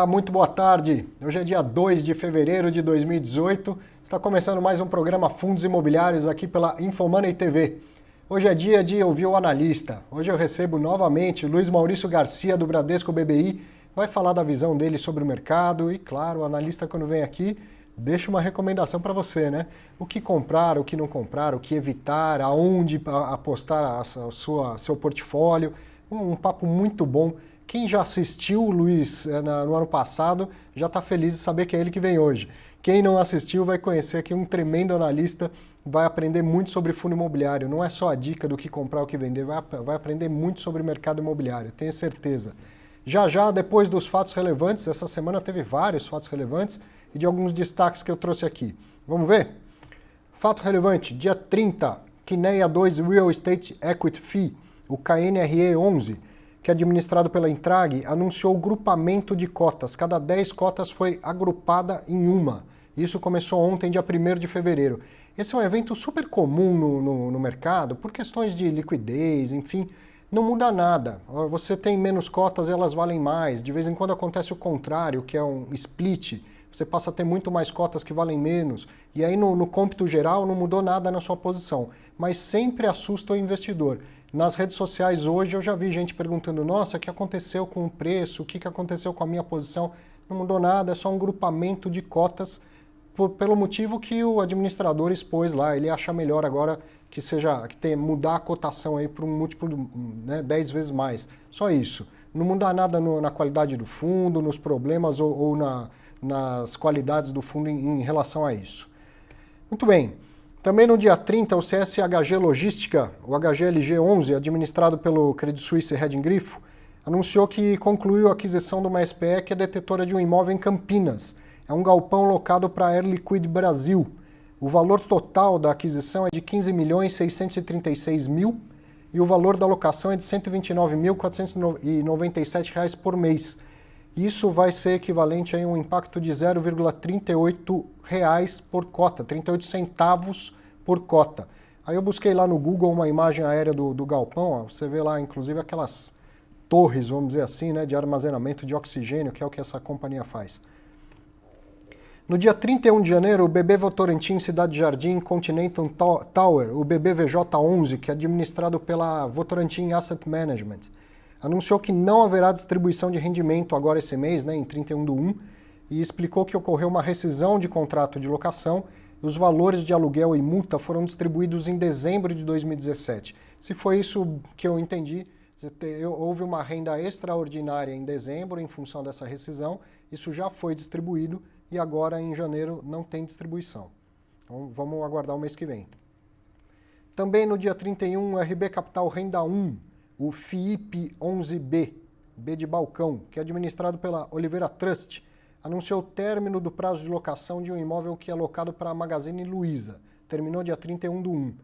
Olá, muito boa tarde. Hoje é dia 2 de fevereiro de 2018. Está começando mais um programa Fundos Imobiliários aqui pela Infomoney TV. Hoje é dia de ouvir o analista. Hoje eu recebo novamente Luiz Maurício Garcia, do Bradesco BBI. Vai falar da visão dele sobre o mercado e, claro, o analista quando vem aqui deixa uma recomendação para você, né? O que comprar, o que não comprar, o que evitar, aonde apostar seu portfólio. Um papo muito bom. Quem já assistiu o Luiz no ano passado já está feliz de saber que é ele que vem hoje. Quem não assistiu vai conhecer aqui um tremendo analista, vai aprender muito sobre fundo imobiliário. Não é só a dica do que comprar ou o que vender, vai aprender muito sobre o mercado imobiliário, tenho certeza. Já, depois dos fatos relevantes, essa semana teve vários fatos relevantes e de alguns destaques que eu trouxe aqui. Vamos ver? Fato relevante, dia 30, Kinea 2 Real Estate Equity Fee, o KNRE 11, que é administrado pela Intrag, anunciou o grupamento de cotas. Cada 10 cotas foi agrupada em uma. Isso começou ontem, dia 1º de fevereiro. Esse é um evento super comum no mercado, por questões de liquidez, enfim, não muda nada. Você tem menos cotas, elas valem mais. De vez em quando acontece o contrário, que é um split. Você passa a ter muito mais cotas que valem menos. E aí no cômputo geral não mudou nada na sua posição. Mas sempre assusta o investidor. Nas redes sociais hoje eu já vi gente perguntando, nossa, o que aconteceu com o preço, o que aconteceu com a minha posição? Não mudou nada, é só um grupamento de cotas pelo motivo que o administrador expôs lá. Ele acha melhor agora que mudar a cotação aí para um múltiplo, né, 10 vezes mais. Só isso. Não muda nada na qualidade do fundo, nos problemas ou nas qualidades do fundo em relação a isso. Muito bem. Também no dia 30, o CSHG Logística, o HGLG 11, administrado pelo Credit Suisse Reding Grifo, anunciou que concluiu a aquisição de uma SPE que é detetora de um imóvel em Campinas. É um galpão locado para a Air Liquide Brasil. O valor total da aquisição é de 15.636.000 e o valor da locação é de R$ 129.497 por mês. Isso vai ser equivalente a um impacto de R$ 0,38 por cota, 38 centavos por cota. Aí eu busquei lá no Google uma imagem aérea do galpão, ó, você vê lá inclusive aquelas torres, vamos dizer assim, né, de armazenamento de oxigênio, que é o que essa companhia faz. No dia 31 de janeiro, o BB Votorantim Cidade Jardim Continental Tower, o BBVJ11, que é administrado pela Votorantim Asset Management, anunciou que não haverá distribuição de rendimento agora esse mês, né, em 31/1, e explicou que ocorreu uma rescisão de contrato de locação e os valores de aluguel e multa foram distribuídos em dezembro de 2017. Se foi isso que eu entendi, houve uma renda extraordinária em dezembro em função dessa rescisão, isso já foi distribuído e agora em janeiro não tem distribuição. Então vamos aguardar o mês que vem. Também no dia 31, o RB Capital Renda 1, o FIIP 11B, B de balcão, que é administrado pela Oliveira Trust, anunciou o término do prazo de locação de um imóvel que é locado para a Magazine Luiza. Terminou dia 31/1.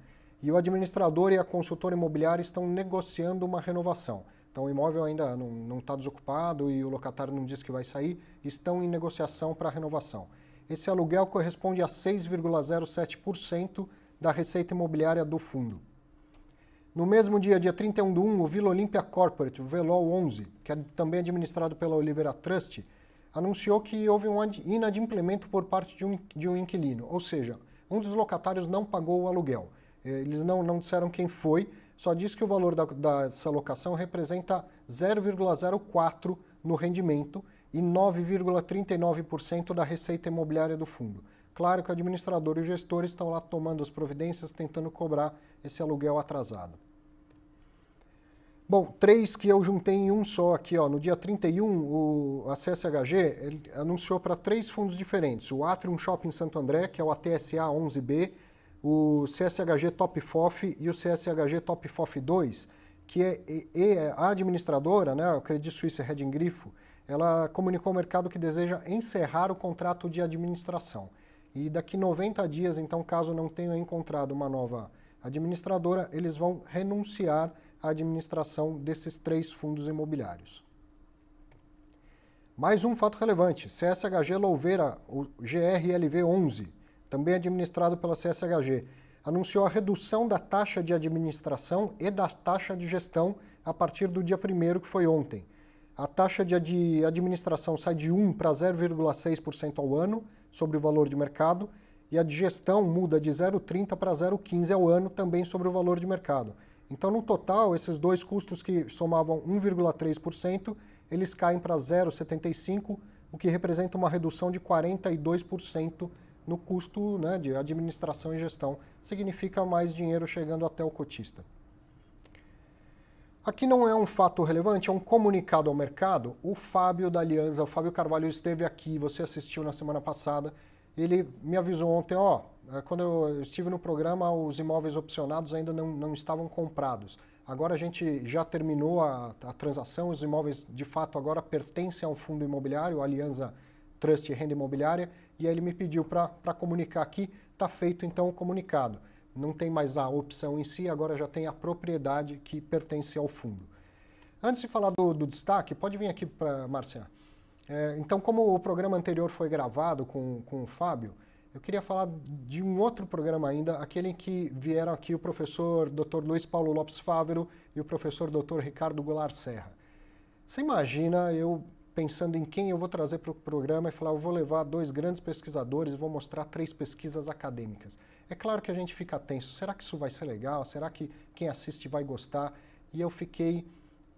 E o administrador e a consultora imobiliária estão negociando uma renovação. Então o imóvel ainda não está desocupado e o locatário não disse que vai sair, estão em negociação para a renovação. Esse aluguel corresponde a 6,07% da receita imobiliária do fundo. No mesmo dia 31/1, o Vila Olímpia Corporate, o VELOL 11, que é também administrado pela Oliveira Trust, anunciou que houve um inadimplemento por parte de um inquilino, ou seja, um dos locatários não pagou o aluguel. Eles não disseram quem foi, só disse que o valor dessa locação representa 0,04 no rendimento e 9,39% da receita imobiliária do fundo. Claro que o administrador e o gestor estão lá tomando as providências, tentando cobrar esse aluguel atrasado. Bom, três que eu juntei em um só aqui, ó. No dia 31, a CSHG anunciou para 3 fundos diferentes. O Atrium Shopping Santo André, que é o ATSA 11B, o CSHG Top FOF e o CSHG Top FOF 2, que é a administradora, né, o Credit Suisse Reding Grifo, ela comunicou ao mercado que deseja encerrar o contrato de administração. E daqui 90 dias, então, caso não tenham encontrado uma nova administradora, eles vão renunciar à administração desses 3 fundos imobiliários. Mais um fato relevante, CSHG Louveira, o GRLV 11, também administrado pela CSHG, anunciou a redução da taxa de administração e da taxa de gestão a partir do dia 1º, que foi ontem. A taxa de administração sai de 1 para 0,6% ao ano sobre o valor de mercado e a de gestão muda de 0,30 para 0,15 ao ano também sobre o valor de mercado. Então, no total, esses dois custos que somavam 1,3%, eles caem para 0,75%, o que representa uma redução de 42% no custo, né, de administração e gestão. Significa mais dinheiro chegando até o cotista. Aqui não é um fato relevante, é um comunicado ao mercado. O Fábio da Alianza, o Fábio Carvalho esteve aqui, você assistiu na semana passada. Ele me avisou ontem, quando eu estive no programa, os imóveis opcionados ainda não estavam comprados. Agora a gente já terminou a transação, os imóveis de fato agora pertencem ao fundo imobiliário, a Alianza Trust e Renda Imobiliária, e aí ele me pediu para comunicar aqui, está feito então o comunicado. Não tem mais a opção em si, agora já tem a propriedade que pertence ao fundo. Antes de falar do destaque, pode vir aqui para Márcia. Então, como o programa anterior foi gravado com o Fábio, eu queria falar de um outro programa ainda, aquele em que vieram aqui o professor Dr. Luiz Paulo Lopes Fávero e o professor Dr. Ricardo Goulart Serra. Você imagina eu pensando em quem eu vou trazer para o programa e falar, eu vou levar 2 grandes pesquisadores e vou mostrar 3 pesquisas acadêmicas. É claro que a gente fica tenso, será que isso vai ser legal? Será que quem assiste vai gostar? E eu fiquei,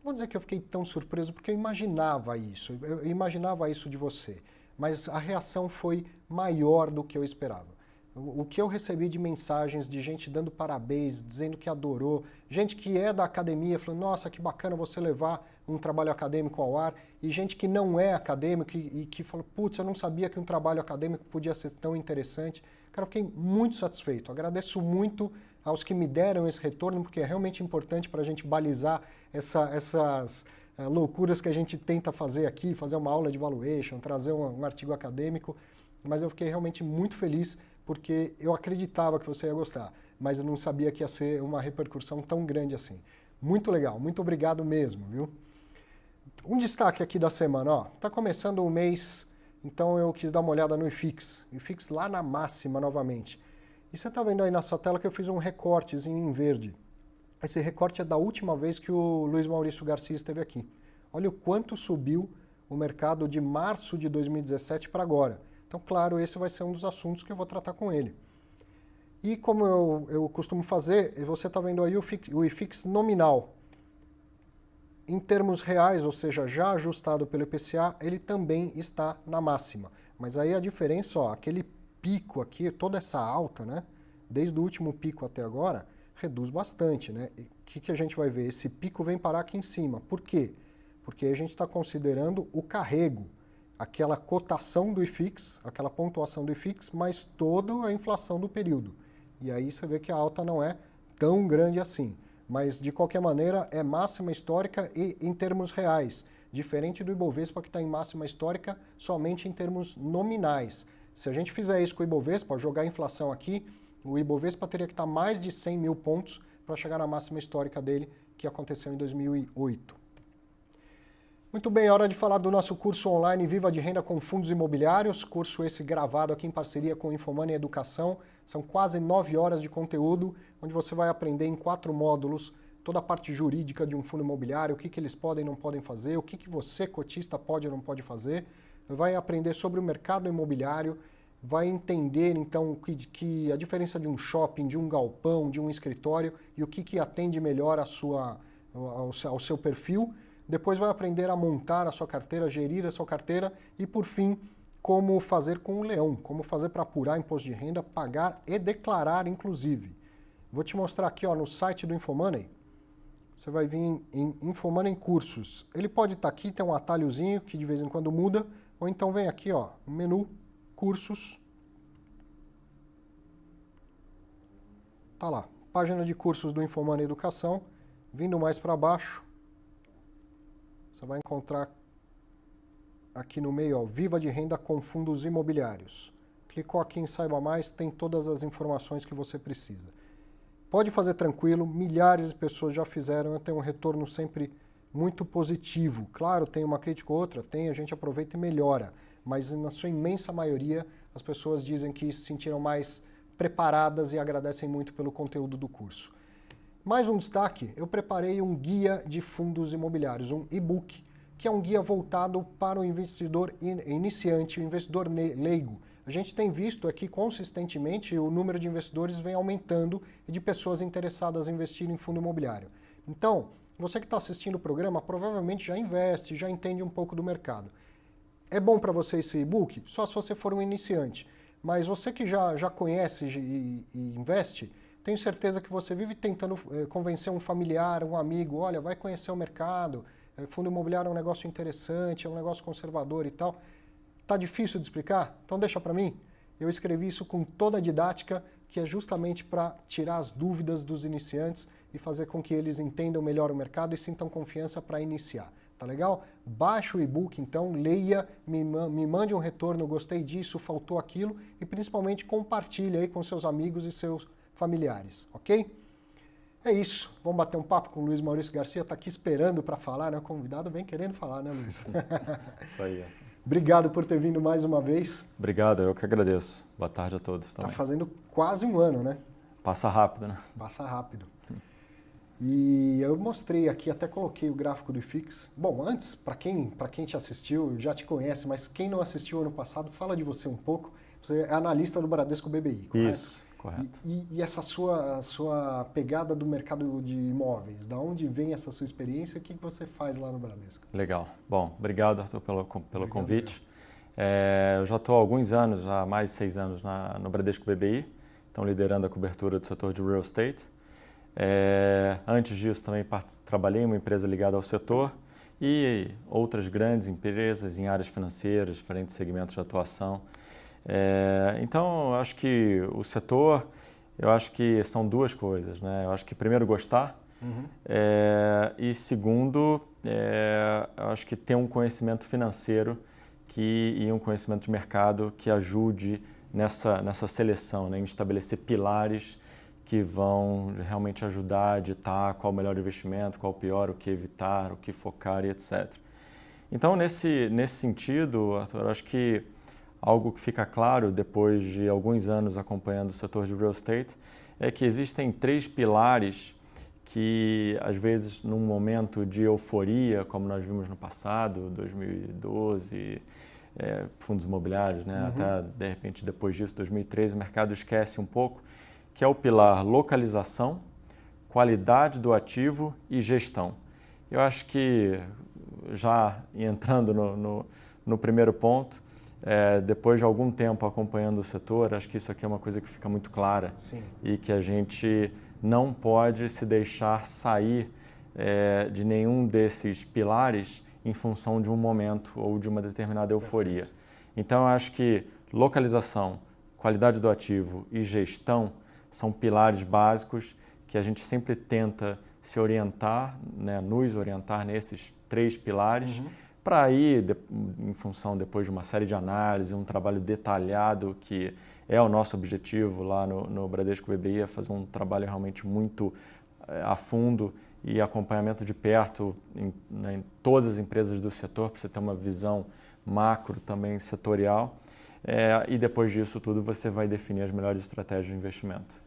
vou dizer que eu fiquei tão surpreso porque eu imaginava isso de você, mas a reação foi maior do que eu esperava. O que eu recebi de mensagens de gente dando parabéns, dizendo que adorou, gente que é da academia falando, nossa, que bacana você levar um trabalho acadêmico ao ar, e gente que não é acadêmico e que falou, putz, eu não sabia que um trabalho acadêmico podia ser tão interessante. Cara, eu fiquei muito satisfeito, agradeço muito aos que me deram esse retorno, porque é realmente importante para a gente balizar essas loucuras que a gente tenta fazer aqui, fazer uma aula de valuation, trazer um artigo acadêmico, mas eu fiquei realmente muito feliz porque eu acreditava que você ia gostar, mas eu não sabia que ia ser uma repercussão tão grande assim. Muito legal, muito obrigado mesmo, viu? Um destaque aqui da semana, tá começando o mês, então eu quis dar uma olhada no IFIX lá na máxima novamente. E você tá vendo aí na sua tela que eu fiz um recortezinho em verde. Esse recorte é da última vez que o Luiz Maurício Garcia esteve aqui. Olha o quanto subiu o mercado de março de 2017 para agora. Então, claro, esse vai ser um dos assuntos que eu vou tratar com ele. E como eu costumo fazer, você está vendo aí o IFIX nominal. Em termos reais, ou seja, já ajustado pelo IPCA, ele também está na máxima. Mas aí a diferença, aquele pico aqui, toda essa alta, né, desde o último pico até agora, reduz bastante, né? E o que a gente vai ver? Esse pico vem parar aqui em cima. Por quê? Porque a gente está considerando o carrego, aquela cotação do IFIX, aquela pontuação do IFIX, mais toda a inflação do período. E aí você vê que a alta não é tão grande assim. Mas, de qualquer maneira, é máxima histórica e em termos reais, diferente do Ibovespa, que está em máxima histórica somente em termos nominais. Se a gente fizer isso com o Ibovespa, jogar a inflação aqui, o Ibovespa teria que estar mais de 100 mil pontos para chegar na máxima histórica dele, que aconteceu em 2008. Muito bem, é hora de falar do nosso curso online Viva de Renda com Fundos Imobiliários, curso esse gravado aqui em parceria com Infomoney Educação. São quase 9 horas de conteúdo, onde você vai aprender em 4 módulos toda a parte jurídica de um fundo imobiliário, o que eles podem e não podem fazer, o que você, cotista, pode ou não pode fazer. Vai aprender sobre o mercado imobiliário, vai entender então que a diferença de um shopping, de um galpão, de um escritório e o que atende melhor ao seu perfil. Depois vai aprender a montar a sua carteira, gerir a sua carteira e, por fim, como fazer com o leão, como fazer para apurar imposto de renda, pagar e declarar, inclusive. Vou te mostrar aqui no site do Infomoney. Você vai vir em Infomoney Cursos. Ele pode estar aqui, tem um atalhozinho que de vez em quando muda, ou então vem aqui, menu Cursos. Tá lá, página de cursos do Infomoney Educação. Vindo mais para baixo, você vai encontrar aqui no meio, Viva de Renda com Fundos Imobiliários. Clicou aqui em Saiba Mais, tem todas as informações que você precisa. Pode fazer tranquilo, milhares de pessoas já fizeram, eu tenho um retorno sempre muito positivo. Claro, tem uma crítica ou outra, a gente aproveita e melhora, mas na sua imensa maioria as pessoas dizem que se sentiram mais preparadas e agradecem muito pelo conteúdo do curso. Mais um destaque, eu preparei um guia de fundos imobiliários, um e-book, que é um guia voltado para o investidor iniciante, o investidor leigo. A gente tem visto aqui consistentemente o número de investidores vem aumentando e de pessoas interessadas em investir em fundo imobiliário. Então, você que está assistindo o programa provavelmente já investe, já entende um pouco do mercado. É bom para você esse e-book? Só se você for um iniciante. Mas você que já conhece e investe, tenho certeza que você vive tentando convencer um familiar, um amigo, olha, vai conhecer o mercado, fundo imobiliário é um negócio interessante, é um negócio conservador e tal. Tá difícil de explicar? Então deixa para mim. Eu escrevi isso com toda a didática, que é justamente para tirar as dúvidas dos iniciantes e fazer com que eles entendam melhor o mercado e sintam confiança para iniciar. Tá legal? Baixe o e-book, então, leia, me mande um retorno, gostei disso, faltou aquilo, e principalmente compartilhe aí com seus amigos e seus familiares, ok? É isso, vamos bater um papo com o Luiz Maurício Garcia, tá aqui esperando para falar, né? O convidado vem querendo falar, né, Luiz? Isso aí. Obrigado por ter vindo mais uma vez. Obrigado, eu que agradeço. Boa tarde a todos também. Tá fazendo quase um ano, né? Passa rápido, né? Passa rápido. E eu mostrei aqui, até coloquei o gráfico do IFIX. Bom, antes, para quem te assistiu, já te conhece, mas quem não assistiu ano passado, fala de você um pouco. Você é analista do Bradesco BBI, correto? Isso, correto. E essa sua pegada do mercado de imóveis, da onde vem essa sua experiência e o que você faz lá no Bradesco? Legal. Bom, obrigado, Arthur, pelo convite. Eu já estou há alguns anos, há mais de 6 anos, no Bradesco BBI, então liderando a cobertura do setor de real estate. Antes disso também trabalhei em uma empresa ligada ao setor e outras grandes empresas em áreas financeiras, diferentes segmentos de atuação. Então, eu acho que o setor, eu acho que são duas coisas, né? Eu acho que primeiro gostar e segundo, eu acho que ter um conhecimento financeiro e um conhecimento de mercado que ajude nessa seleção, né? Em estabelecer pilares que vão realmente ajudar a ditar qual o melhor investimento, qual o pior, o que evitar, o que focar e etc. Então, nesse sentido, Arthur, eu acho que algo que fica claro depois de alguns anos acompanhando o setor de real estate é que existem 3 pilares que, às vezes, num momento de euforia, como nós vimos no passado, 2012, fundos imobiliários, né? Até, de repente, depois disso, 2013, o mercado esquece um pouco, que é o pilar localização, qualidade do ativo e gestão. Eu acho que, já entrando no primeiro ponto, depois de algum tempo acompanhando o setor, acho que isso aqui é uma coisa que fica muito clara. Sim. E que a gente não pode se deixar sair de nenhum desses pilares em função de um momento ou de uma determinada euforia. Então, eu acho que localização, qualidade do ativo e gestão são pilares básicos que a gente sempre tenta se orientar, né, nos orientar nesses 3 pilares, para ir, em função depois de uma série de análises, um trabalho detalhado, que é o nosso objetivo lá no Bradesco BBI, é fazer um trabalho realmente muito a fundo e acompanhamento de perto em todas as empresas do setor, para você ter uma visão macro também setorial. E depois disso tudo você vai definir as melhores estratégias de investimento.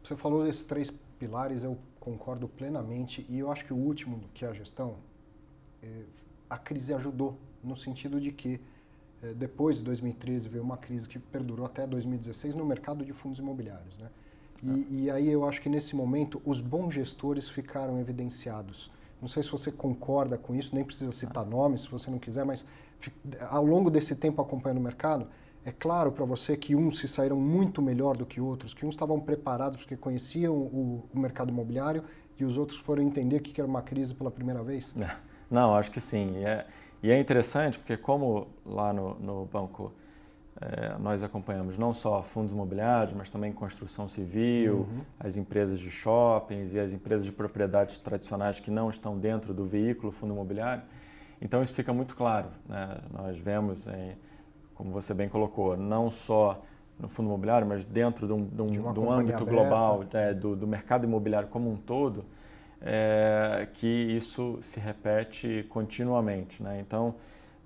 Você falou desses 3 pilares, eu concordo plenamente, e eu acho que o último, que é a gestão, a crise ajudou, no sentido de que depois de 2013 veio uma crise que perdurou até 2016 no mercado de fundos imobiliários, né? E aí eu acho que nesse momento os bons gestores ficaram evidenciados. Não sei se você concorda com isso, nem precisa citar nomes se você não quiser, mas ao longo desse tempo acompanhando o mercado, é claro para você que uns se saíram muito melhor do que outros, que uns estavam preparados porque conheciam o mercado imobiliário e os outros foram entender o que era uma crise pela primeira vez? Não, acho que sim. E é interessante porque como lá no banco nós acompanhamos não só fundos imobiliários, mas também construção civil, as empresas de shoppings e as empresas de propriedades tradicionais que não estão dentro do veículo fundo imobiliário. Então isso fica muito claro, né? Nós vemos, como você bem colocou, não só no fundo imobiliário, mas dentro de um âmbito global, do mercado imobiliário como um todo, que isso se repete continuamente, né? Então,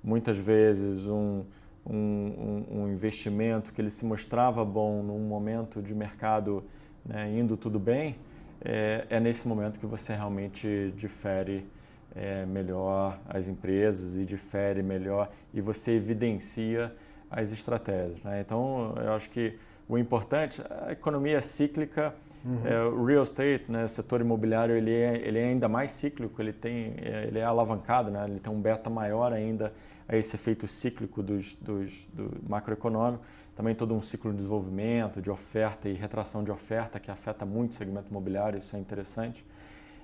muitas vezes um investimento que ele se mostrava bom num momento de mercado, né, indo tudo bem, é nesse momento que você realmente difere melhor as empresas e difere melhor e você evidencia as estratégias, né? Então, eu acho que o importante, a economia é cíclica, o real estate, né, o setor imobiliário, ele é ainda mais cíclico, ele é alavancado, né, ele tem um beta maior ainda a esse efeito cíclico do macroeconômico, também todo um ciclo de desenvolvimento, de oferta e retração de oferta que afeta muito o segmento imobiliário, isso é interessante.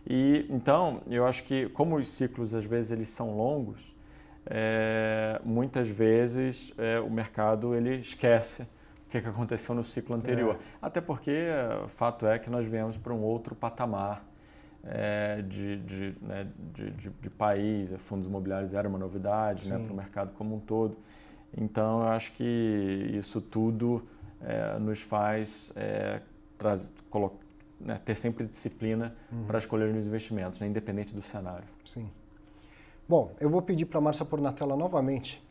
E então, eu acho que como os ciclos às vezes eles são longos, muitas vezes o mercado ele esquece o que aconteceu no ciclo anterior. Até porque o fato é que nós viemos para um outro patamar de país, fundos imobiliários era uma novidade, né, para o mercado como um todo. Então, eu acho que isso tudo nos faz ter sempre disciplina para escolher os investimentos, né, independente do cenário. Sim. Bom, eu vou pedir para a Márcia pôr na tela novamente.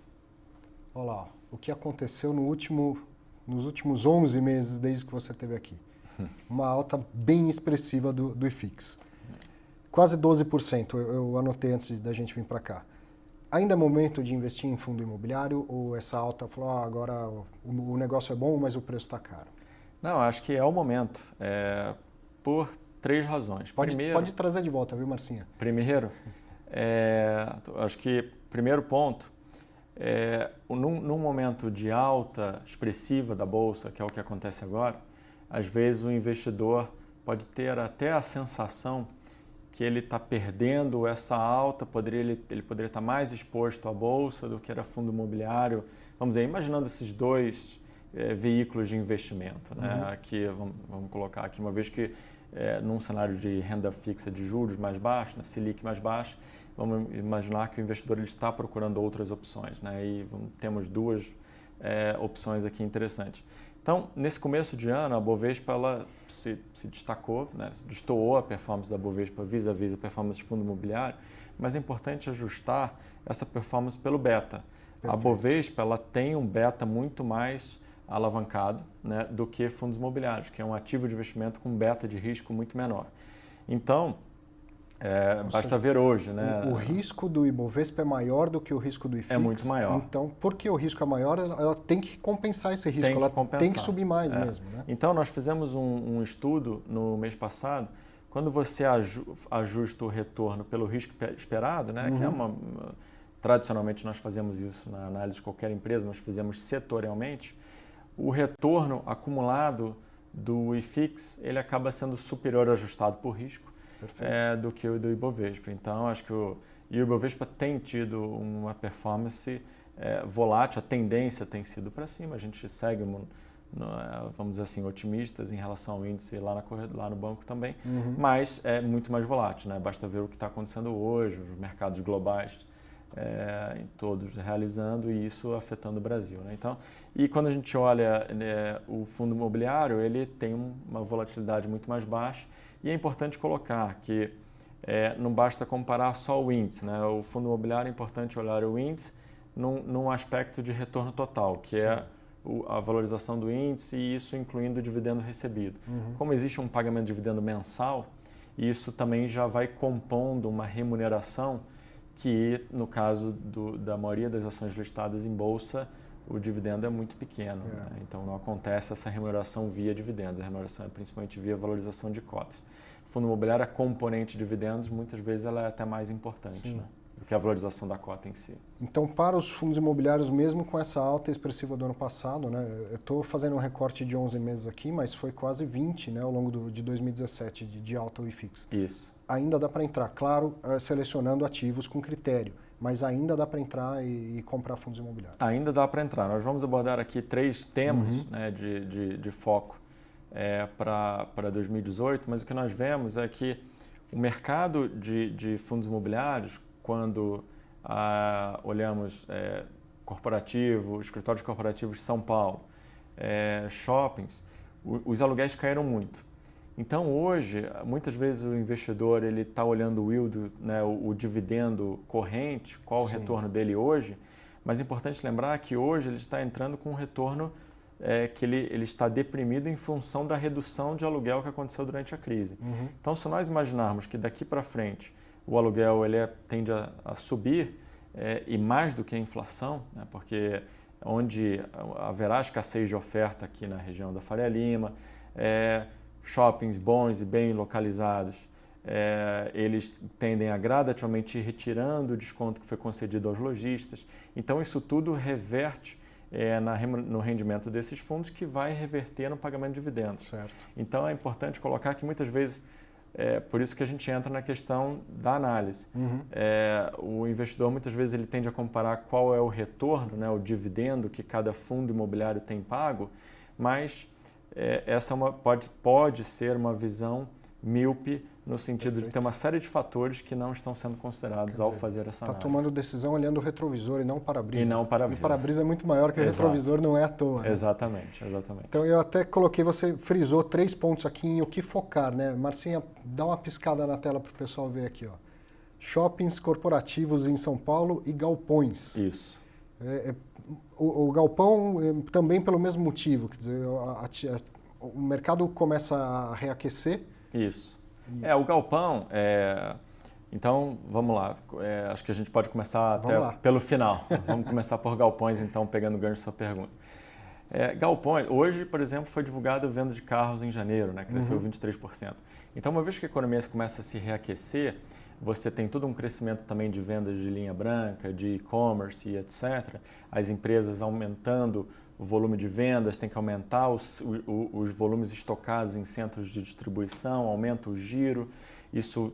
Olha lá, o que aconteceu nos últimos 11 meses desde que você esteve aqui. Uma alta bem expressiva do IFIX. Quase 12%, eu anotei antes da gente vir para cá. Ainda é momento de investir em fundo imobiliário ou essa alta falou, agora o negócio é bom, mas o preço está caro? Não, acho que é o momento, por 3 razões. Pode trazer de volta, viu, Marcinha? Primeiro, acho que primeiro ponto, num momento de alta expressiva da Bolsa, que é o que acontece agora, às vezes o investidor pode ter até a sensação que ele está perdendo essa alta, ele poderia estar mais exposto à Bolsa do que era fundo imobiliário. Vamos dizer, imaginando esses dois veículos de investimento, né? Aqui, vamos colocar aqui, uma vez que num cenário de renda fixa de juros mais baixo, né, Selic mais baixo, vamos imaginar que o investidor ele está procurando outras opções, né? E temos 2 opções aqui interessantes. Então, nesse começo de ano, a Bovespa ela se destacou, né, destoou a performance da Bovespa vis-à-vis a performance de fundo imobiliário, mas é importante ajustar essa performance pelo beta. Perfeito. A Bovespa ela tem um beta muito mais alavancado, né, do que fundos imobiliários, que é um ativo de investimento com beta de risco muito menor. Então, basta ver hoje, né? O risco do Ibovespa é maior do que o risco do IFIX? É muito maior. Então, porque o risco é maior, ela tem que compensar esse risco, tem que subir mais mesmo, né? Então, nós fizemos um estudo no mês passado, quando você ajusta o retorno pelo risco esperado, né? Que tradicionalmente nós fazemos isso na análise de qualquer empresa, nós fizemos setorialmente, o retorno acumulado do IFIX, ele acaba sendo superior ajustado por risco, do que o do Ibovespa. Então, acho que o Ibovespa tem tido uma performance volátil, a tendência tem sido para cima, a gente segue, vamos dizer assim, otimistas em relação ao índice lá no banco também, mas é muito mais volátil, né? Basta ver o que está acontecendo hoje, os mercados globais todos realizando e isso afetando o Brasil, né? Então, e quando a gente olha o fundo imobiliário, ele tem uma volatilidade muito mais baixa. E é importante colocar que não basta comparar só o índice, né? O fundo imobiliário é importante olhar o índice num aspecto de retorno total, que é a valorização do índice e isso incluindo o dividendo recebido. Como existe um pagamento de dividendo mensal, isso também já vai compondo uma remuneração que, no caso da maioria das ações listadas em bolsa, o dividendo é muito pequeno. Né? Então, não acontece essa remuneração via dividendos. A remuneração é principalmente via valorização de cotas. O fundo imobiliário, a componente de dividendos, muitas vezes ela é até mais importante, né, do que a valorização da cota em si. Então, para os fundos imobiliários, mesmo com essa alta expressiva do ano passado, né, eu estou fazendo um recorte de 11 meses aqui, mas foi quase 20, né, ao longo de 2017 de alta o IFIX. Isso. Ainda dá para entrar, claro, selecionando ativos com critério, mas ainda dá para entrar e comprar fundos imobiliários. Ainda dá para entrar. Nós vamos abordar aqui 3 temas né, de foco para 2018, mas o que nós vemos é que o mercado de fundos imobiliários, quando olhamos corporativo, escritórios corporativos de São Paulo, shoppings, os aluguéis caíram muito. Então, hoje, muitas vezes o investidor ele está olhando o yield, né, o dividendo corrente, qual o retorno dele hoje, mas é importante lembrar que hoje ele está entrando com um retorno que ele está deprimido em função da redução de aluguel que aconteceu durante a crise. Então, se nós imaginarmos que daqui para frente o aluguel ele tende a subir, e mais do que a inflação, né, porque onde haverá escassez de oferta aqui na região da Faria Lima, shoppings bons e bem localizados, eles tendem a gradativamente ir retirando o desconto que foi concedido aos lojistas. Então, isso tudo reverte no rendimento desses fundos, que vai reverter no pagamento de dividendos. Certo. Então, é importante colocar que muitas vezes, por isso que a gente entra na questão da análise. O investidor, muitas vezes, ele tende a comparar qual é o retorno, né, o dividendo que cada fundo imobiliário tem pago, mas essa pode ser uma visão míope, no sentido de ter uma série de fatores que não estão sendo considerados ao fazer essa análise. Está tomando decisão olhando o retrovisor e não o para-brisa. E não o para-brisa. E o para-brisa é muito maior que o retrovisor, não é à toa. Né? Exatamente. Então eu até coloquei, você frisou 3 pontos aqui em o que focar, né? Marcinha, dá uma piscada na tela para o pessoal ver aqui, ó. Shoppings corporativos em São Paulo e galpões. Isso. O galpão também pelo mesmo motivo, quer dizer, o mercado começa a reaquecer. Isso. O galpão, então vamos lá, acho que a gente pode começar pelo final. Vamos começar por galpões, então, pegando o gancho da sua pergunta. Galpões, hoje, por exemplo, foi divulgada a venda de carros em janeiro, né, cresceu 23%. Então, uma vez que a economia começa a se reaquecer, você tem todo um crescimento também de vendas de linha branca, de e-commerce e etc. As empresas aumentando o volume de vendas, tem que aumentar os volumes estocados em centros de distribuição, aumenta o giro, isso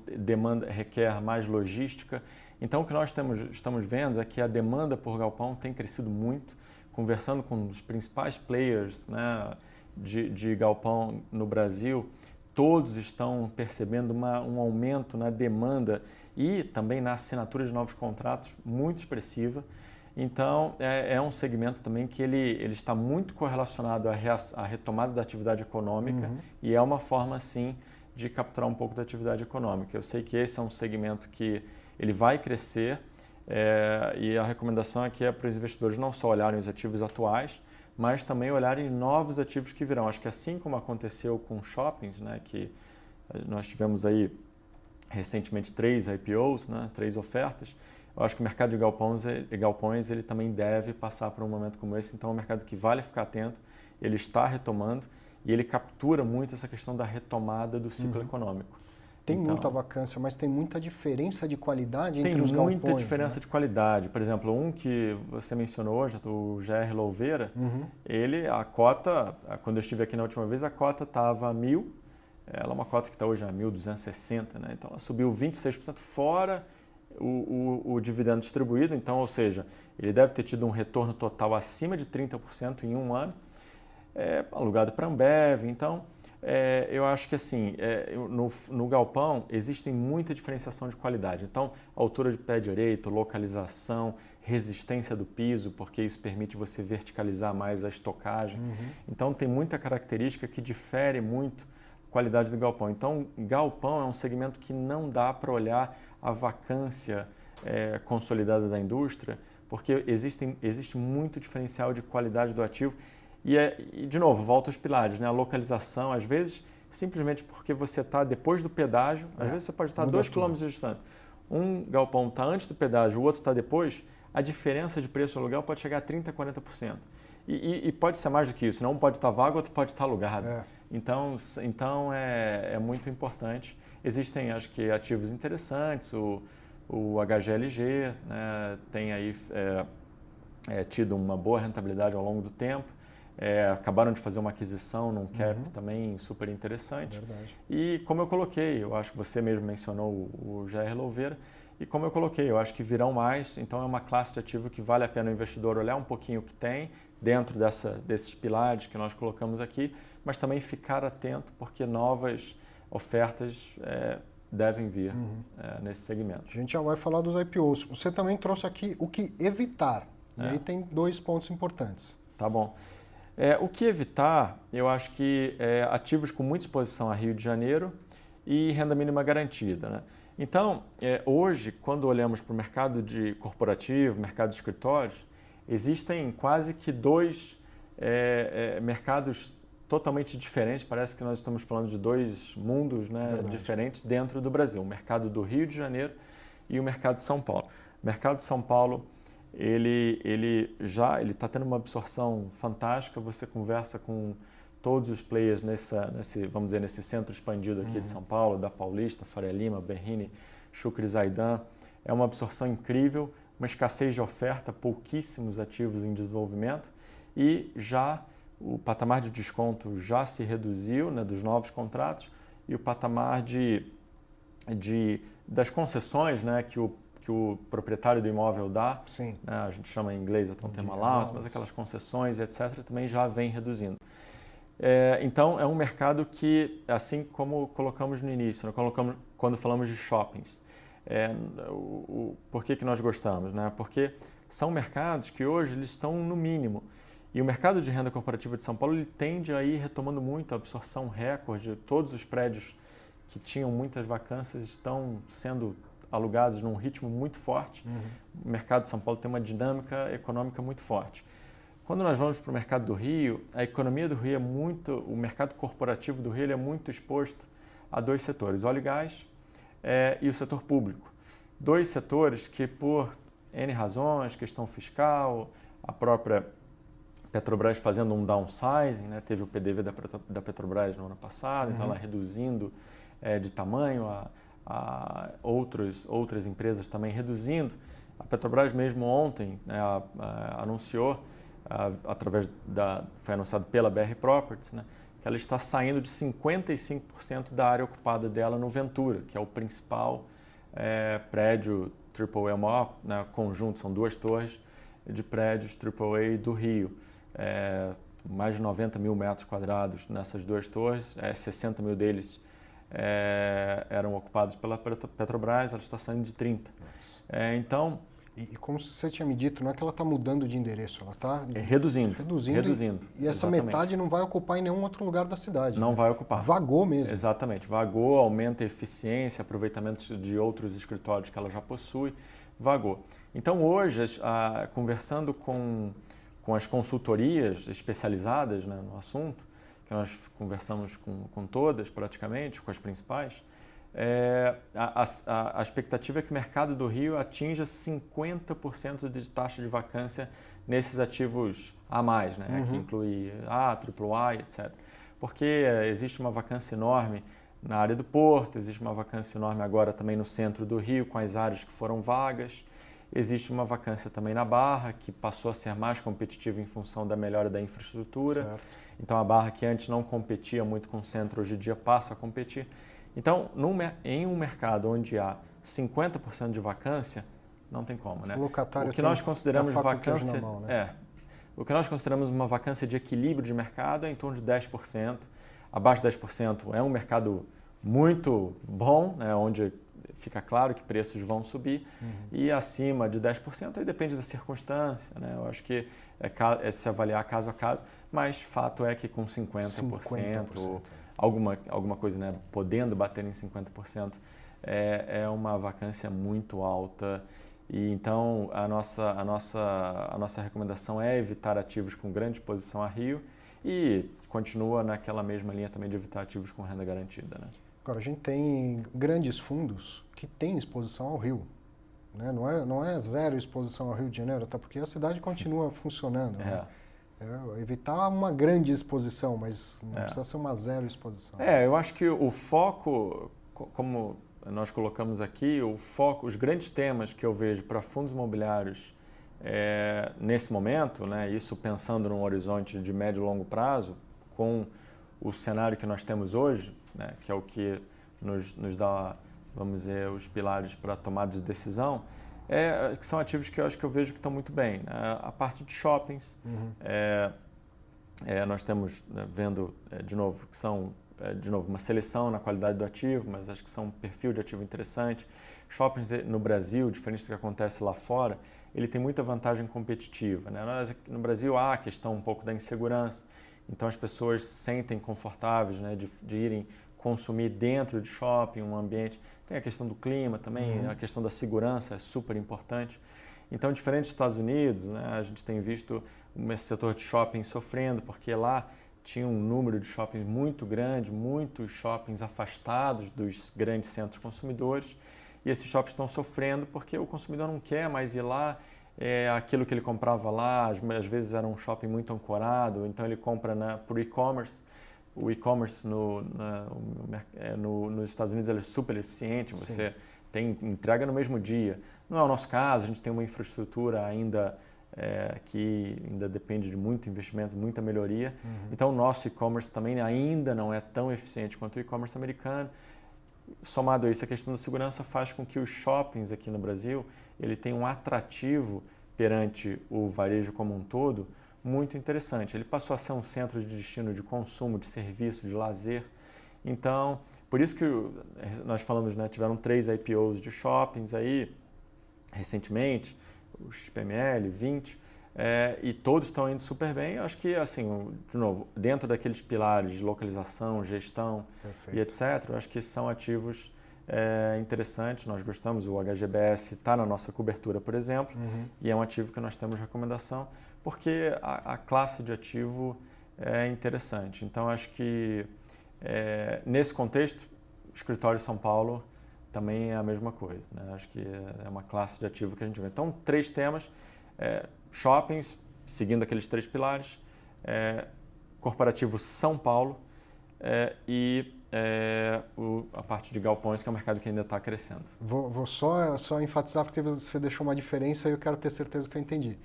requer mais logística. Então, o que nós estamos vendo é que a demanda por galpão tem crescido muito. Conversando com os principais players, né, de galpão no Brasil, todos estão percebendo um aumento na demanda e também na assinatura de novos contratos muito expressiva. Então, é um segmento também que ele está muito correlacionado à retomada da atividade econômica e é uma forma, sim, de capturar um pouco da atividade econômica. Eu sei que esse é um segmento que ele vai crescer e a recomendação aqui é para os investidores não só olharem os ativos atuais, mas também olharem novos ativos que virão. Acho que assim como aconteceu com shoppings, né, que nós tivemos aí recentemente 3 IPOs, né, 3 ofertas, eu acho que o mercado de galpões ele também deve passar por um momento como esse. Então, é um mercado que vale ficar atento, ele está retomando e ele captura muito essa questão da retomada do ciclo econômico. Tem muita vacância, mas tem muita diferença de qualidade entre os galpões. Tem muita diferença, né, de qualidade. Por exemplo, um que você mencionou hoje, o GR Louveira, a cota, quando eu estive aqui na última vez, a cota estava a 1.000, ela é uma cota que está hoje a 1.260, né? Então ela subiu 26% fora o dividendo distribuído, então, ou seja, ele deve ter tido um retorno total acima de 30% em um ano, alugado para a Ambev. Então, eu acho que assim, no galpão existem muita diferenciação de qualidade. Então, altura de pé direito, localização, resistência do piso, porque isso permite você verticalizar mais a estocagem. Então, tem muita característica que difere muito a qualidade do galpão. Então, galpão é um segmento que não dá para olhar a vacância consolidada da indústria, porque existe muito diferencial de qualidade do ativo. E, de novo, volta aos pilares, né? A localização, às vezes, simplesmente porque você está depois do pedágio, às vezes você pode estar a 2 km de distância. Um galpão está antes do pedágio, o outro está depois, a diferença de preço de aluguel pode chegar a 30%, 40%. E pode ser mais do que isso, não um pode estar vago, outro pode estar alugado. Então é muito importante. Existem, acho que, ativos interessantes, o HGLG, né, tem aí tido uma boa rentabilidade ao longo do tempo. Acabaram de fazer uma aquisição num cap também super interessante. Verdade. E como eu coloquei, eu acho que você mesmo mencionou o GR Louveira, e como eu coloquei, eu acho que virão mais, então é uma classe de ativo que vale a pena o investidor olhar um pouquinho o que tem dentro desses pilares que nós colocamos aqui, mas também ficar atento porque novas ofertas devem vir nesse segmento. A gente já vai falar dos IPOs. Você também trouxe aqui o que evitar, e aí tem 2 pontos importantes. Tá bom. O que evitar, eu acho que ativos com muita exposição a Rio de Janeiro e renda mínima garantida, né? Então, hoje, quando olhamos para o mercado corporativo, mercado de escritórios, existem quase que 2 mercados totalmente diferentes, parece que nós estamos falando de dois mundos, né, diferentes dentro do Brasil, o mercado do Rio de Janeiro e o mercado de São Paulo. O mercado de São Paulo, ele está tendo uma absorção fantástica, você conversa com todos os players vamos dizer, nesse centro expandido aqui de São Paulo, da Paulista, Faria Lima, Berrini, Chucre Zaidan. É uma absorção incrível, uma escassez de oferta, pouquíssimos ativos em desenvolvimento e já o patamar de desconto já se reduziu, né, dos novos contratos e o patamar das concessões, né, que o proprietário do imóvel dá, né, a gente chama em inglês até um termo allowance, mas aquelas concessões, etc., também já vem reduzindo. Então, é um mercado que, assim como colocamos no início, né, quando falamos de shoppings, por que nós gostamos? Né? Porque são mercados que hoje eles estão no mínimo. E o mercado de renda corporativa de São Paulo ele tende a ir retomando muito a absorção recorde. Todos os prédios que tinham muitas vacâncias estão sendo alugados num ritmo muito forte. O mercado de São Paulo tem uma dinâmica econômica muito forte. Quando nós vamos para o mercado do Rio, a economia do Rio o mercado corporativo do Rio é muito exposto a dois setores, óleo e gás e o setor público. Dois setores que, por N razões, questão fiscal, a própria Petrobras fazendo um downsizing, né? Teve o PDV da Petrobras no ano passado, então ela reduzindo de tamanho, outras empresas também reduzindo. A Petrobras mesmo ontem, né, anunciou, foi anunciado pela BR Properties, né, que ela está saindo de 55% da área ocupada dela no Ventura, que é o principal prédio AAA maior, né, conjunto, são duas torres de prédios AAA do Rio. Mais de 90 mil metros quadrados nessas duas torres, 60 mil deles eram ocupados pela Petrobras, ela está saindo de 30. Então... E como você tinha me dito, não é que ela está mudando de endereço, ela está reduzindo. E essa exatamente. Metade não vai ocupar em nenhum outro lugar da cidade. Não vai ocupar. Vagou mesmo. Exatamente. Vagou, aumenta a eficiência, aproveitamento de outros escritórios que ela já possui, vagou. Então hoje, conversando com as consultorias especializadas, né, no assunto, que nós conversamos com todas praticamente, com as principais, a expectativa é que o mercado do Rio atinja 50% de taxa de vacância nesses ativos a mais, né? Que inclui AAA, etc. Porque existe uma vacância enorme na área do Porto, existe uma vacância enorme agora também no centro do Rio, com as áreas que foram vagas. Existe uma vacância também na Barra, que passou a ser mais competitiva em função da melhora da infraestrutura. Certo. Então, a Barra, que antes não competia muito com o centro, hoje em dia passa a competir. Então, em um mercado onde há 50% de vacância, não tem como, né? O que nós consideramos vacância, mão, né? o que nós consideramos uma vacância de equilíbrio de mercado é em torno de 10%. Abaixo de 10% é um mercado muito bom, né, onde fica claro que preços vão subir, e acima de 10% aí depende da circunstância, né? Eu acho que é se avaliar caso a caso, mas fato é que com 50%. Alguma coisa, né, podendo bater em 50%, é uma vacância muito alta. E então a nossa recomendação é evitar ativos com grande exposição a Rio e continua naquela mesma linha também de evitar ativos com renda garantida, né? Agora, a gente tem grandes fundos que têm exposição ao Rio, né? Não é zero exposição ao Rio de Janeiro, até porque a cidade continua funcionando, né? Evitar uma grande exposição, mas não precisa ser uma zero exposição. Eu acho que o foco, como nós colocamos aqui, os grandes temas que eu vejo para fundos imobiliários nesse momento, né, isso pensando num horizonte de médio e longo prazo, com o cenário que nós temos hoje, né, que é o que nos dá, vamos dizer, os pilares para a tomada de decisão, que são ativos que eu acho que eu vejo que estão muito bem. A parte de shoppings, nós temos, né, vendo de novo que são uma seleção na qualidade do ativo, mas acho que são um perfil de ativo interessante. Shoppings no Brasil, diferente do que acontece lá fora, ele tem muita vantagem competitiva, né? No Brasil há a questão um pouco da insegurança, então as pessoas se sentem confortáveis, né, de irem consumir dentro de shopping, um ambiente. Tem a questão do clima também, a questão da segurança é super importante. Então, diferente dos Estados Unidos, né, a gente tem visto esse setor de shopping sofrendo, porque lá tinha um número de shoppings muito grande, muitos shoppings afastados dos grandes centros consumidores, e esses shoppings estão sofrendo porque o consumidor não quer mais ir lá, aquilo que ele comprava lá, às vezes era um shopping muito ancorado, então ele compra por e-commerce. O e-commerce nos Estados Unidos ele é super eficiente, você tem entrega no mesmo dia. Não é o nosso caso, a gente tem uma infraestrutura ainda que ainda depende de muito investimento, muita melhoria. Então o nosso e-commerce também ainda não é tão eficiente quanto o e-commerce americano. Somado a isso, a questão da segurança faz com que os shoppings aqui no Brasil ele tenha um atrativo perante o varejo como um todo muito interessante. Ele passou a ser um centro de destino de consumo, de serviço, de lazer. Então, por isso que nós falamos, né, tiveram 3 IPOs de shoppings aí recentemente, o XPML, 20, e todos estão indo super bem. Eu acho que, assim, de novo, dentro daqueles pilares de localização, gestão e etc., eu acho que são ativos interessantes, nós gostamos. O HGBS está na nossa cobertura, por exemplo, e é um ativo que nós temos recomendação, porque a classe de ativo é interessante. Então, acho que nesse contexto, o escritório São Paulo também é a mesma coisa, né? Acho que é uma classe de ativo que a gente vê. Então, 3 temas, shoppings, seguindo aqueles 3 pilares, corporativo São Paulo e a parte de galpões, que é um mercado que ainda está crescendo. Vou só enfatizar, porque você deixou uma diferença e eu quero ter certeza que eu entendi.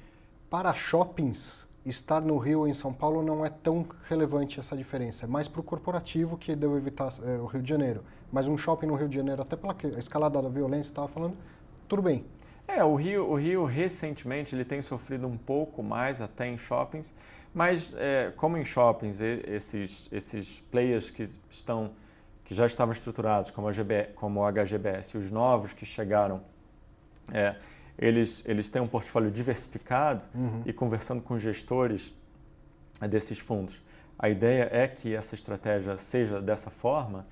Para shoppings, estar no Rio ou em São Paulo não é tão relevante essa diferença. É mais para o corporativo, que deu evitar o Rio de Janeiro. Mas um shopping no Rio de Janeiro, até pela escalada da violência, estava falando, tudo bem. O Rio recentemente ele tem sofrido um pouco mais até em shoppings, mas como em shoppings esses players que já estavam estruturados, como o HGBS, os novos que chegaram, eles têm um portfólio diversificado e conversando com gestores desses fundos. A ideia é que essa estratégia seja dessa forma.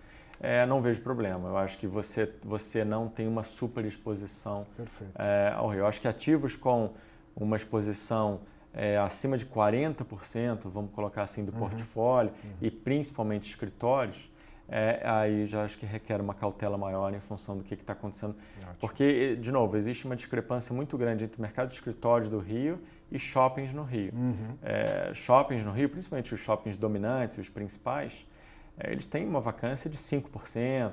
Não vejo problema. Eu acho que você não tem uma super exposição ao Rio. Eu acho que ativos com uma exposição acima de 40%, vamos colocar assim, do portfólio, e principalmente escritórios, aí já acho que requer uma cautela maior em função do que está acontecendo. Ótimo. Porque, de novo, existe uma discrepância muito grande entre o mercado de escritórios do Rio e shoppings no Rio. Shoppings no Rio, principalmente os shoppings dominantes, os principais, eles têm uma vacância de 5%,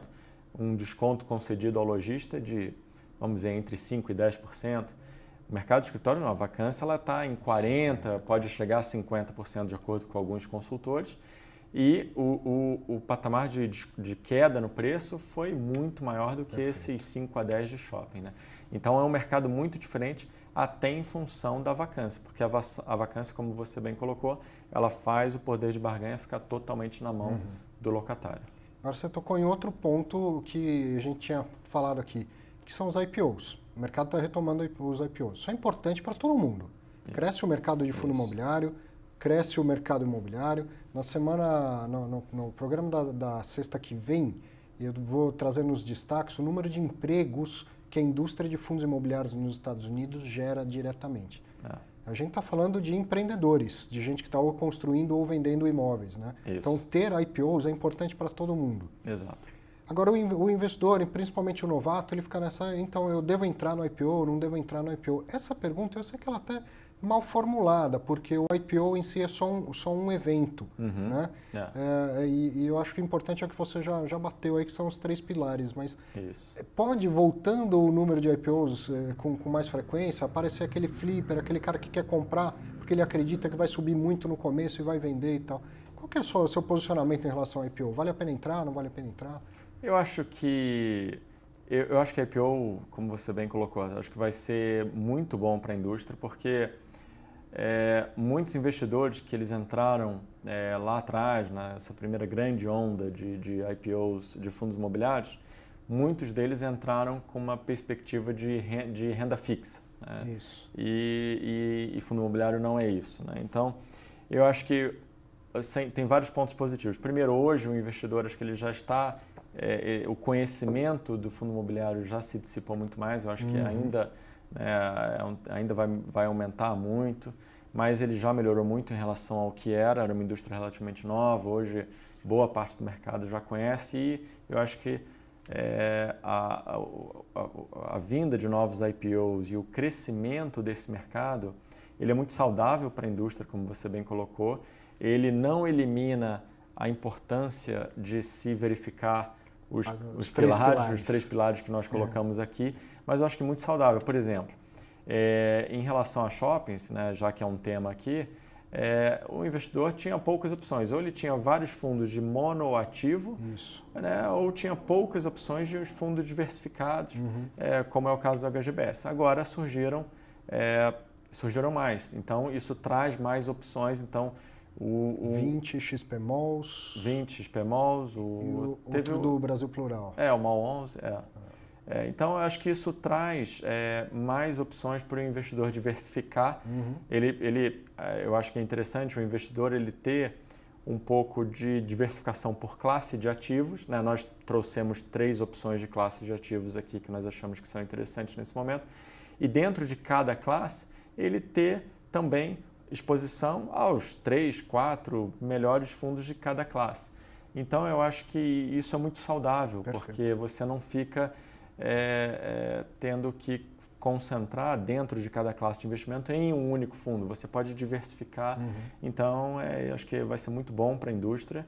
um desconto concedido ao lojista de, vamos dizer, entre 5% e 10%. O mercado de escritório, não, a vacância está em 40%, pode chegar a 50% de acordo com alguns consultores. E o patamar de queda no preço foi muito maior do que esses 5 a 10 de shopping, né? Então é um mercado muito diferente até em função da vacância, porque a vacância, como você bem colocou, ela faz o poder de barganha ficar totalmente na mão do locatário. Agora você tocou em outro ponto que a gente tinha falado aqui, que são os IPOs. O mercado está retomando os IPOs. Isso é importante para todo mundo. Cresce o mercado de fundo imobiliário, cresce o mercado imobiliário. Na semana, no programa da sexta que vem, eu vou trazer nos destaques o número de empregos que a indústria de fundos imobiliários nos Estados Unidos gera diretamente. A gente está falando de empreendedores, de gente que está ou construindo ou vendendo imóveis, né? Então, ter IPOs é importante para todo mundo. Exato. Agora, o investidor, e principalmente o novato, ele fica nessa, então, eu devo entrar no IPO, não devo entrar no IPO? Essa pergunta, eu sei que ela até mal formulada, porque o IPO em si é só um evento, né? E eu acho que o importante é que você já bateu aí, que são os 3 pilares, mas pode, voltando o número de IPOs com mais frequência, aparecer aquele flipper, aquele cara que quer comprar, porque ele acredita que vai subir muito no começo e vai vender e tal. Qual que é o seu posicionamento em relação ao IPO? Vale a pena entrar, não vale a pena entrar? Eu acho que a IPO, como você bem colocou, acho que vai ser muito bom para a indústria, porque muitos investidores que eles entraram lá atrás, nessa primeira grande onda de IPOs de fundos imobiliários, muitos deles entraram com uma perspectiva de renda fixa. Né? Isso. E fundo imobiliário não é isso. Né? Então, eu acho que tem vários pontos positivos. Primeiro, hoje o investidor, acho que ele já está... o conhecimento do fundo imobiliário já se dissipou muito mais. Eu acho que ainda vai aumentar muito. mas ele já melhorou muito em relação ao que era uma indústria relativamente nova. Hoje, boa parte do mercado já conhece e eu acho que a vinda de novos IPOs e o crescimento desse mercado, ele é muito saudável para a indústria, como você bem colocou. Ele não elimina a importância de se verificar os três pilares que nós colocamos aqui, mas eu acho que é muito saudável. Por exemplo, em relação a shoppings, né, já que é um tema aqui, o investidor tinha poucas opções. Ou ele tinha vários fundos de monoativo, né, ou tinha poucas opções de fundos diversificados, como é o caso do HGBS. Agora surgiram mais, então isso traz mais opções. Então, 20 XPMOLs. 20 XPMOLs. Outro do Brasil Plural. O MAL 11. Então, eu acho que isso traz mais opções para o investidor diversificar. Eu acho que é interessante o investidor ele ter um pouco de diversificação por classe de ativos, né? Nós trouxemos 3 opções de classe de ativos aqui que nós achamos que são interessantes nesse momento. E dentro de cada classe, ele ter também exposição aos 3, 4 melhores fundos de cada classe. Então, eu acho que isso é muito saudável, porque você não fica tendo que concentrar dentro de cada classe de investimento em um único fundo. Você pode diversificar. Então, eu acho que vai ser muito bom para a indústria.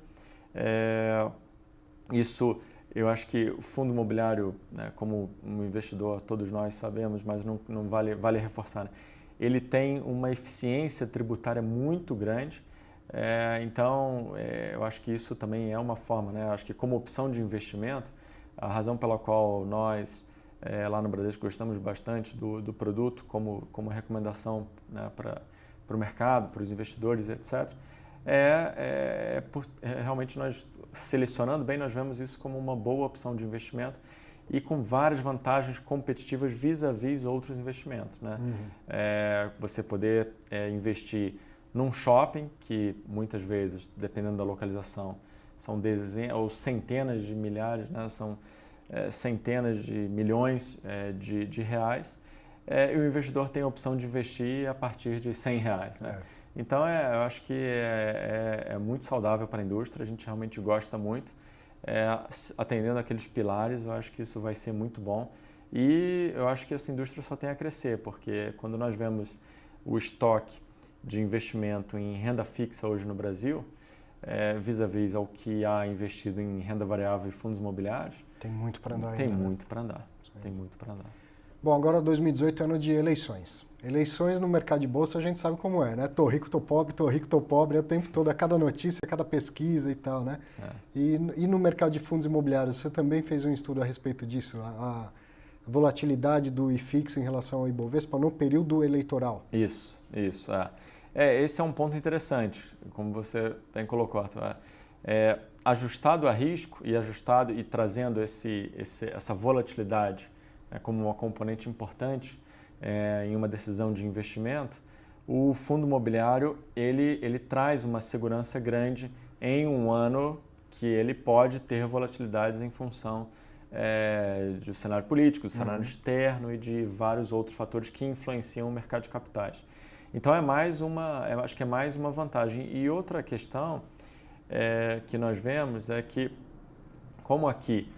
Isso, eu acho que o fundo imobiliário, né, como um investidor, todos nós sabemos, mas não vale reforçar, né? Ele tem uma eficiência tributária muito grande. Então, eu acho que isso também é uma forma, né? Acho que como opção de investimento, a razão pela qual nós, lá no Bradesco, gostamos bastante do produto como recomendação, né, para o mercado, para os investidores, etc., realmente nós, selecionando bem, nós vemos isso como uma boa opção de investimento e com várias vantagens competitivas vis-à-vis outros investimentos, né? Você poder investir num shopping, que muitas vezes, dependendo da localização, são dezenas ou centenas de milhares, né? São centenas de milhões de reais, e o investidor tem a opção de investir a partir de R$100, né? Então, eu acho que é muito saudável para a indústria, a gente realmente gosta muito. Atendendo aqueles pilares, eu acho que isso vai ser muito bom. E eu acho que essa indústria só tem a crescer, porque quando nós vemos o estoque de investimento em renda fixa hoje no Brasil, vis-à-vis ao que há investido em renda variável e fundos imobiliários, tem muito para andar ainda. Tem muito para andar. Tem muito para andar. Bom, agora 2018 é ano de eleições. Eleições no mercado de bolsa a gente sabe como é, né? Tô rico, tô pobre, é o tempo todo, a cada notícia, a cada pesquisa e tal, né? E no mercado de fundos imobiliários, você também fez um estudo a respeito disso, a volatilidade do IFIX em relação ao Ibovespa no período eleitoral. Isso. Esse é um ponto interessante, como você bem colocou, Arthur. Ajustado a risco e trazendo essa volatilidade como uma componente importante em uma decisão de investimento, o fundo imobiliário ele traz uma segurança grande em um ano que ele pode ter volatilidades em função do cenário político, do cenário externo e de vários outros fatores que influenciam o mercado de capitais. Então, eu acho que é mais uma vantagem. E outra questão que nós vemos é que, como aqui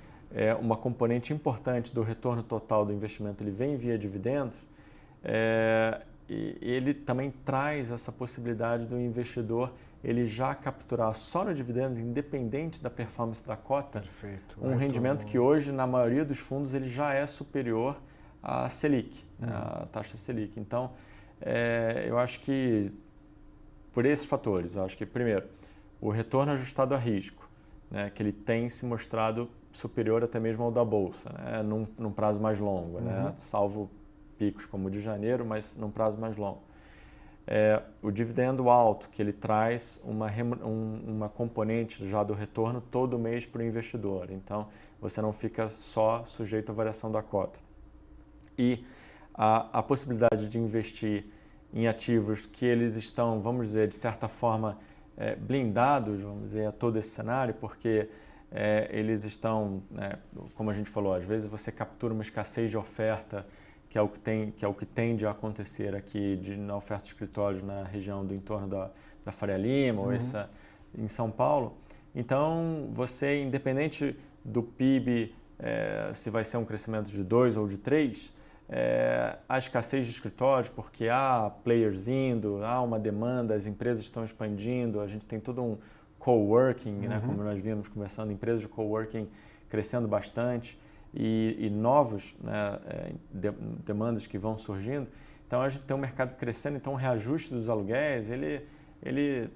uma componente importante do retorno total do investimento ele vem via dividendos, e ele também traz essa possibilidade do investidor ele já capturar só no dividendos, independente da performance da cota, um rendimento que hoje, na maioria dos fundos, ele já é superior à Selic, à taxa Selic. Então, eu acho que, por esses fatores, eu acho que, primeiro, o retorno ajustado a risco, né, que ele tem se mostrado superior até mesmo ao da Bolsa, né, num prazo mais longo, né, salvo picos como o de janeiro, mas num prazo mais longo. O dividendo alto, que ele traz uma componente já do retorno todo mês para o investidor. Então, você não fica só sujeito à variação da cota. E a possibilidade de investir em ativos que eles estão, vamos dizer, de certa forma, blindados, vamos dizer, a todo esse cenário, porque eles estão, como a gente falou, às vezes você captura uma escassez de oferta que é o que tende a acontecer aqui na oferta de escritórios na região do entorno da Faria Lima ou essa em São Paulo. Então, você, independente do PIB, se vai ser um crescimento de 2 ou de 3, a escassez de escritórios, porque há players vindo, há uma demanda, as empresas estão expandindo, a gente tem todo um coworking, né, como nós vimos conversando, empresas de coworking crescendo bastante e novos, né, demandas que vão surgindo. Então a gente tem um mercado crescendo, então o reajuste dos aluguéis, ele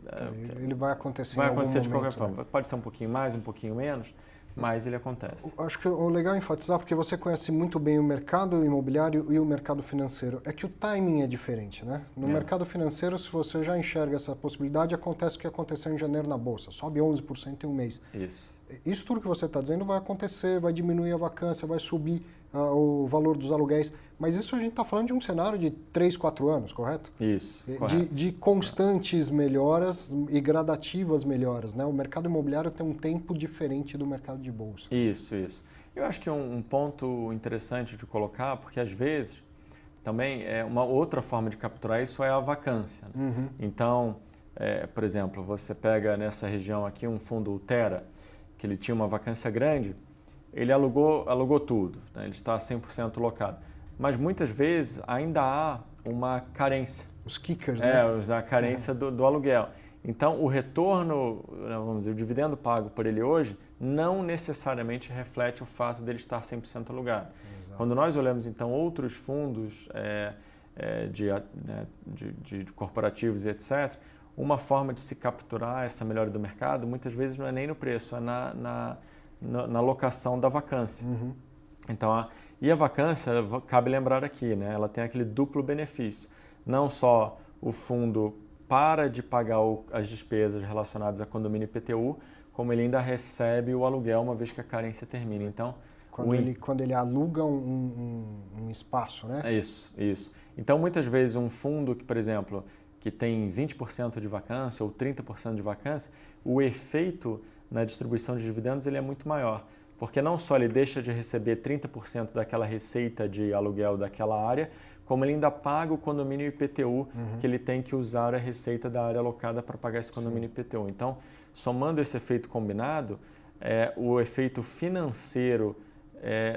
vai acontecer vai em algum acontecer de momento, qualquer forma. né? Pode ser um pouquinho mais, um pouquinho menos, mas ele acontece. Acho que o legal é enfatizar, porque você conhece muito bem o mercado imobiliário e o mercado financeiro, é que o timing é diferente, né? No mercado financeiro, se você já enxerga essa possibilidade, acontece o que aconteceu em janeiro na Bolsa, sobe 11% em um mês. Isso tudo que você está dizendo vai acontecer, vai diminuir a vacância, vai subir o valor dos aluguéis, mas isso a gente está falando de um cenário de 3, 4 anos, correto? Isso, correto. De constantes melhoras e gradativas melhoras, né? O mercado imobiliário tem um tempo diferente do mercado de bolsa. Isso. Eu acho que um ponto interessante de colocar, porque às vezes também uma outra forma de capturar isso é a vacância. Né? Então, por exemplo, você pega nessa região aqui um fundo Terra, que ele tinha uma vacância grande, ele alugou tudo, né? Ele está 100% locado. Mas muitas vezes ainda há uma carência. Os kickers, né? A carência do aluguel. Então, o retorno, vamos dizer, o dividendo pago por ele hoje, não necessariamente reflete o fato dele estar 100% alugado. Exato. Quando nós olhamos, então, outros fundos de corporativos e etc., uma forma de se capturar essa melhora do mercado, muitas vezes não é nem no preço, é na locação da vacância. Então, e a vacância, cabe lembrar aqui, né, ela tem aquele duplo benefício. Não só o fundo para de pagar as despesas relacionadas a condomínio IPTU, como ele ainda recebe o aluguel uma vez que a carência termina. Então, quando ele aluga um espaço, né? Isso. Então, muitas vezes um fundo que, por exemplo, que tem 20% de vacância ou 30% de vacância, o efeito na distribuição de dividendos ele é muito maior. Porque não só ele deixa de receber 30% daquela receita de aluguel daquela área, como ele ainda paga o condomínio IPTU, que ele tem que usar a receita da área alocada para pagar esse condomínio IPTU. Então, somando esse efeito combinado, o efeito financeiro,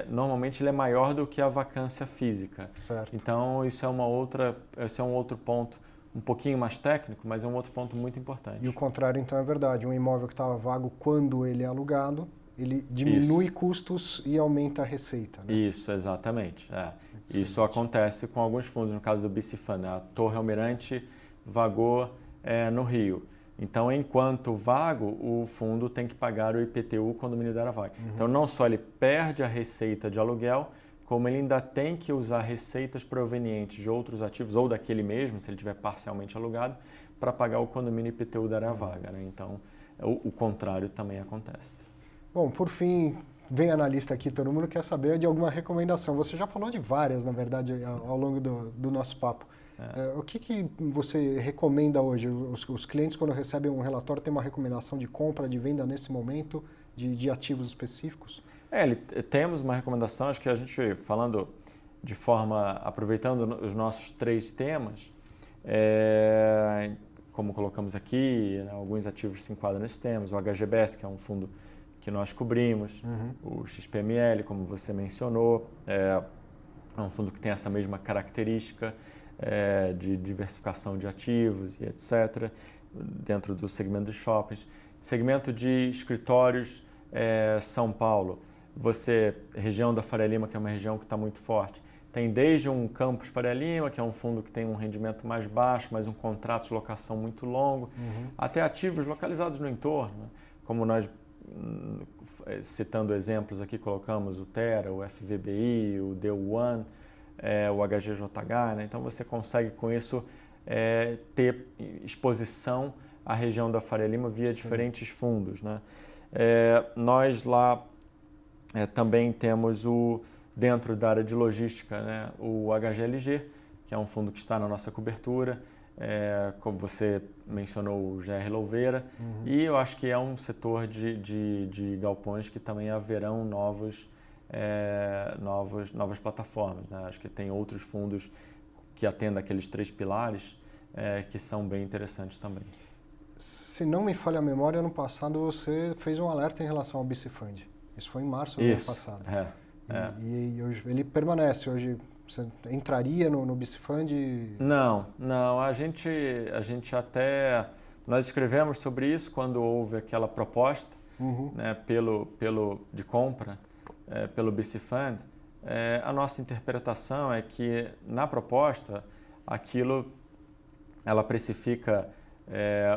normalmente ele é maior do que a vacância física. Certo. Então, esse é um outro ponto um pouquinho mais técnico, mas é um outro ponto muito importante. E o contrário, então, é verdade. Um imóvel que estava vago quando ele é alugado, ele diminui custos e aumenta a receita. Né? Isso, exatamente. Isso acontece com alguns fundos, no caso do BC Fund, né? A Torre Almirante vagou no Rio. Então, enquanto vago, o fundo tem que pagar o IPTU quando o condomínio der a vaga. Então, não só ele perde a receita de aluguel, como ele ainda tem que usar receitas provenientes de outros ativos, ou daquele mesmo, se ele tiver parcialmente alugado, para pagar o condomínio IPTU da área vaga. Né? Então, o contrário também acontece. Bom, por fim, vem analista aqui, todo mundo quer saber de alguma recomendação. Você já falou de várias, na verdade, ao longo do nosso papo. O que você recomenda hoje? Os clientes, quando recebem um relatório, têm uma recomendação de compra, de venda nesse momento, de ativos específicos? Temos uma recomendação, acho que a gente falando de forma, aproveitando os nossos 3 temas, como colocamos aqui, alguns ativos se enquadram nesses temas, o HGBS, que é um fundo que nós cobrimos, o XPML, como você mencionou, é um fundo que tem essa mesma característica de diversificação de ativos e etc., dentro do segmento de shoppings. Segmento de escritórios, São Paulo, região da Faria Lima, que é uma região que está muito forte, tem desde um campus Faria Lima, que é um fundo que tem um rendimento mais baixo, mas um contrato de locação muito longo, até ativos localizados no entorno, como nós, citando exemplos aqui, colocamos o Terra, o FVBI, o D1, o HGJH, né? Então você consegue com isso ter exposição à região da Faria Lima via diferentes fundos. Né? Nós lá também temos dentro da área de logística, né, o HGLG, que é um fundo que está na nossa cobertura, como você mencionou, o GR Louveira, e eu acho que é um setor de galpões que também haverão novos novas plataformas, né? Acho que tem outros fundos que atendem aqueles 3 pilares que são bem interessantes também. Se não me falha a memória, ano passado você fez um alerta em relação ao BC Fund. Isso foi em março do ano passado. E hoje, ele permanece hoje. Você entraria no BC Fund? Não. Nós escrevemos sobre isso quando houve aquela proposta né, de compra pelo BC Fund. A nossa interpretação é que na proposta ela precifica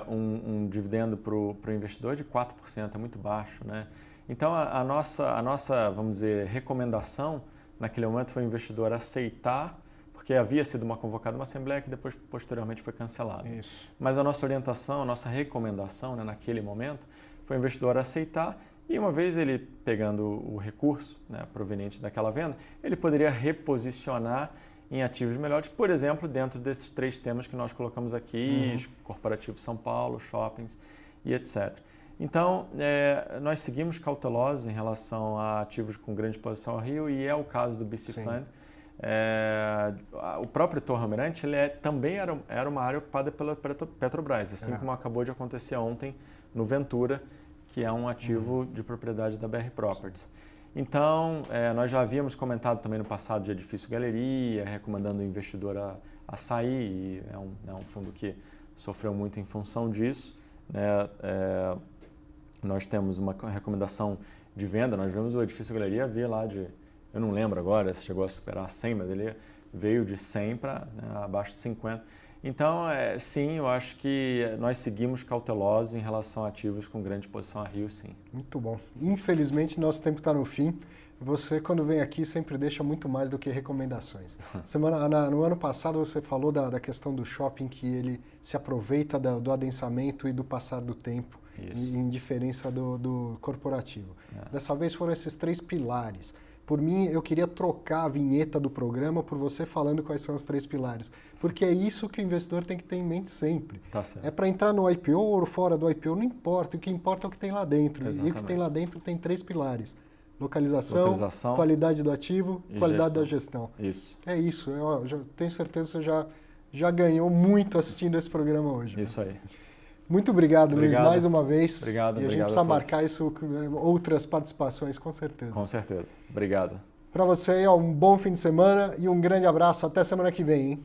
um dividendo para o investidor de 4%, é muito baixo, né? Então a nossa, vamos dizer, recomendação naquele momento foi o investidor aceitar, porque havia sido convocada uma assembleia que depois posteriormente foi cancelada. Isso. Mas a nossa orientação, a nossa recomendação, né, naquele momento foi o investidor aceitar, e uma vez ele pegando o recurso, né, proveniente daquela venda, ele poderia reposicionar em ativos melhores, por exemplo, dentro desses 3 temas que nós colocamos aqui, corporativo São Paulo, shoppings e etc. Então, nós seguimos cautelosos em relação a ativos com grande exposição ao Rio, e é o caso do BC Fund. O próprio Torre Almirante também era uma área ocupada pela Petrobras, assim como acabou de acontecer ontem no Ventura, que é um ativo de propriedade da BR Properties. Então, nós já havíamos comentado também no passado de Edifício Galeria, recomendando o investidor a sair, e é um fundo que sofreu muito em função disso, né? Nós temos uma recomendação de venda, nós vemos o Edifício Galeria vir lá eu não lembro agora se chegou a superar 100, mas ele veio de 100 para abaixo de 50. Então, sim, eu acho que nós seguimos cautelosos em relação a ativos com grande exposição a Rio, sim. Muito bom. Infelizmente, nosso tempo está no fim. Você, quando vem aqui, sempre deixa muito mais do que recomendações. No ano passado, você falou da questão do shopping, que ele se aproveita do adensamento e do passar do tempo, em diferença do corporativo. Dessa vez foram esses 3 pilares. Por mim, eu queria trocar a vinheta do programa por você falando quais são os 3 pilares. Porque é isso que o investidor tem que ter em mente sempre. Tá certo. É para entrar no IPO ou fora do IPO, não importa. O que importa é o que tem lá dentro. Exatamente. E o que tem lá dentro tem 3 pilares. Localização, qualidade do ativo e qualidade da gestão. Isso. É isso. Eu tenho certeza que você já ganhou muito assistindo esse programa hoje. Isso aí. Muito obrigado, Luiz, mais uma vez. Obrigado, e a gente precisa marcar isso com outras participações, com certeza. Com certeza. Obrigado. Para você, um bom fim de semana e um grande abraço. Até semana que vem, hein?